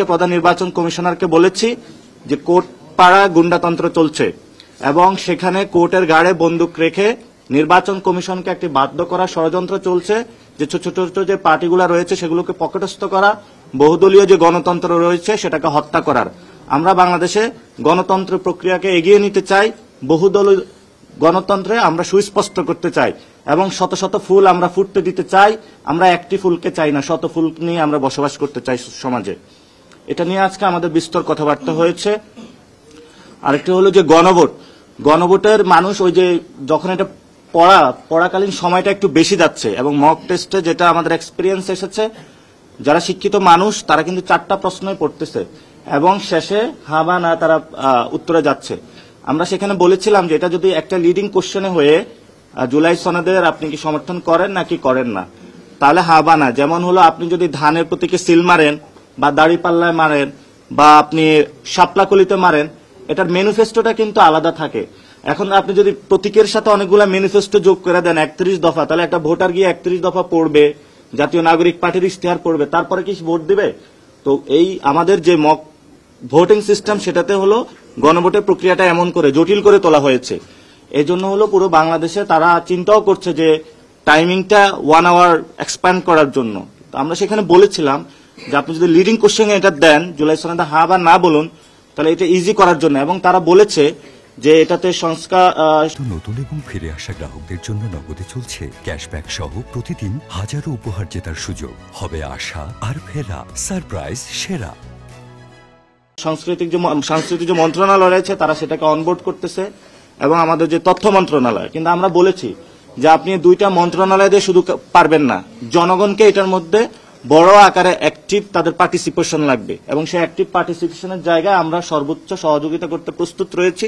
প্রধান নির্বাচন কমিশনারকে বলেছি যে কোর্ট পাড়া গুন্ডাতন্ত্র চলছে এবং সেখানে কোর্টের গাড়ে বন্দুক রেখে নির্বাচন কমিশনকে একটি বাধ্য করা ষড়যন্ত্র চলছে, যে ছোট ছোট যে পার্টিগুলো রয়েছে সেগুলোকে পকেটস্থ করা, বহুদলীয় যে গণতন্ত্র রয়েছে সেটাকে হত্যা করার। আমরা বাংলাদেশে গণতন্ত্র প্রক্রিয়াকে এগিয়ে নিতে চাই, বহুদলীয় গণতন্ত্রে আমরা সুস্পষ্ট করতে চাই এবং শত শত ফুল আমরা ফুটতে দিতে চাই। আমরা একটি ফুলকে চাই না, শত ফুল নিয়ে আমরা বসবাস করতে চাই সমাজে। এটা নিয়ে আজকে আমাদের বিস্তর কথাবার্তা হয়েছে। আরেকটি হলো যে গণভোটের মানুষ ওই যে যখন এটা পড়াকালীন সময়টা একটু বেশি যাচ্ছে এবং মক টেস্টে যেটা আমাদের এক্সপিরিয়েন্স এসেছে, যারা শিক্ষিত মানুষ তারা কিন্তু 4টা প্রশ্নই পড়তেছে এবং শেষে হা বা না তারা উত্তরে যাচ্ছে। আমরা সেখানে বলেছিলাম যে এটা যদি একটা লিডিং কোশ্চেনে হয়ে জুলাই সনদের আপনি কি সমর্থন করেন নাকি করেন না, তাহলে হা বা না। যেমন হলো আপনি যদি ধানের প্রতীকে সিল মারেন বা দাড়িপাল্লায় মারেন বা আপনি শাপলাকলিতে মারেন, এটার ম্যানিফেস্টোটা কিন্তু আলাদা থাকে। এখন আপনি যদি প্রতীকের সাথে অনেকগুলো ম্যানিফেস্টো যোগ করে দেন 31 দফা, তাহলে একটা ভোটার গিয়ে 31 দফা পড়বে, জাতীয় নাগরিক পার্টির ইশতেহার পড়বে, তারপরে কি ভোট দিবে? তো এই আমাদের যে মক ভোটিং সিস্টেম সেটাতে হলো গণভোটের প্রক্রিয়াটা এমন করে জটিল করে তোলা হয়েছে। এই জন্য হলো পুরো বাংলাদেশে তারা চিন্তাও করছে যে টাইমিংটা 1 আওয়ার এক্সপ্যান্ড করার জন্য। তো আমরা সেখানে বলেছিলাম যে আপনি যদি লিডিং কোশ্চেন এটা দেন, জুলাই সনদে হা বা না বলুন, তাহলে এটা ইজি করার জন্য। এবং তারা বলেছে যে এটাতে সংস্কার। নতুন এবং ফিরে আসা গ্রাহকদের জন্য নগদে চলছে ক্যাশব্যাক সহ প্রতিদিন হাজারো উপহার জেতার সুযোগ। হবে আশা আর ফেরা সারপ্রাইজ সেরা। সাংস্কৃতিক যে মন্ত্রণালয় রয়েছে তারা সেটাকে অনবোর্ড করতেছে এবং আমাদের যে তথ্য মন্ত্রণালয়, কিন্তু আমরা বলেছি যে আপনি 2টা মন্ত্রণালয় দিয়ে শুধু পারবেন না, জনগণকে এটার মধ্যে বড় আকারে অ্যাক্টিভ তাদের পার্টিসিপেশন লাগবে এবং সেই অ্যাক্টিভ পার্টিসিপেশনের জায়গায় আমরা সর্বোচ্চ সহযোগিতা করতে প্রস্তুত রয়েছি,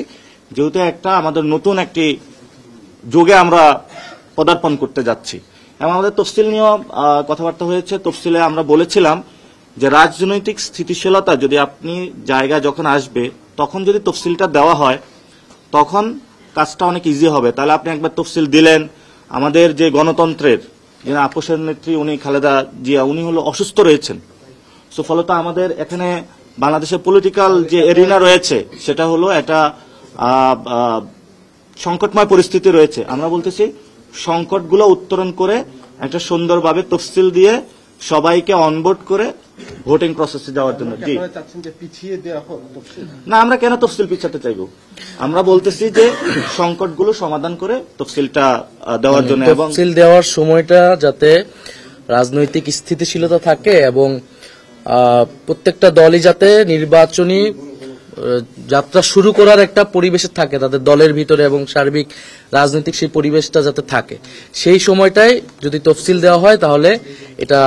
যেহেতু একটা আমাদের নতুন একটি যুগে আমরা পদার্পণ করতে যাচ্ছি। এবং আমাদের তফসিল নিয়েও কথাবার্তা হয়েছে। তফসিলে আমরা বলেছিলাম যে রাজনৈতিক স্থিতিশীলতা যদি আপনি জায়গা যখন আসবে তখন যদি তফসিলটা দেওয়া হয় তখন কাজটা অনেক ইজি হবে। তাহলে আপনি একবার তফসিল দিলেন, আমাদের যে গণতন্ত্রের যে আপোষের নেত্রী উনি খালেদা জিয়া, উনি হলো অসুস্থ রয়েছেন। সো ফলত আমাদের এখানে বাংলাদেশের পলিটিক্যাল যে এরিনা রয়েছে সেটা হলো একটা সংকটময় পরিস্থিতি রয়েছে। আমরা বলতেছি সংকটগুলো উত্তরণ করে একটা সুন্দরভাবে তফসিল দিয়ে সবাইকে অনবোর্ড করে ভোটিং প্রসেসে যাওয়ার জন্য। জি না, আমরা কেন তফসিল পিছাতে চাইব? আমরা বলতেছি যে সংকটগুলো সমাধান করে তফসিলটা দেওয়ার জন্য এবং তফসিল দেওয়ার সময়টা যাতে রাজনৈতিক স্থিতিশীলতা থাকে এবং প্রত্যেকটা দলই যাতে নির্বাচনী যাত্রা শুরু করার একটা পরিবেশে থাকে তাদের দলের ভিতরে এবং সার্বিক রাজনৈতিক সেই পরিবেশটা যাতে থাকে, সেই সময়টাই যদি তফসিল দেওয়া হয় তাহলে এটা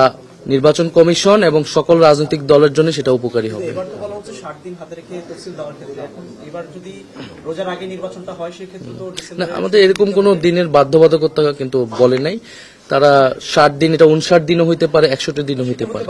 নির্বাচন কমিশন এবং সকল রাজনৈতিক দলের জন্য সেটা উপকারী হবে। এবার তো বলা হচ্ছে 60 দিন হাতে রেখে তফসিল দেওয়ার ক্ষেত্রে, এখন এবার যদি রোজার আগে নির্বাচনটা হয় সেক্ষেত্রে তো না, আমাদের এরকম কোনো দিনের বাধ্যবাধকতা কিন্তু বলে নাই তারা। 60 দিন, এটা 59 দিনও হইতে পারে, 61 দিনও হইতে পারে।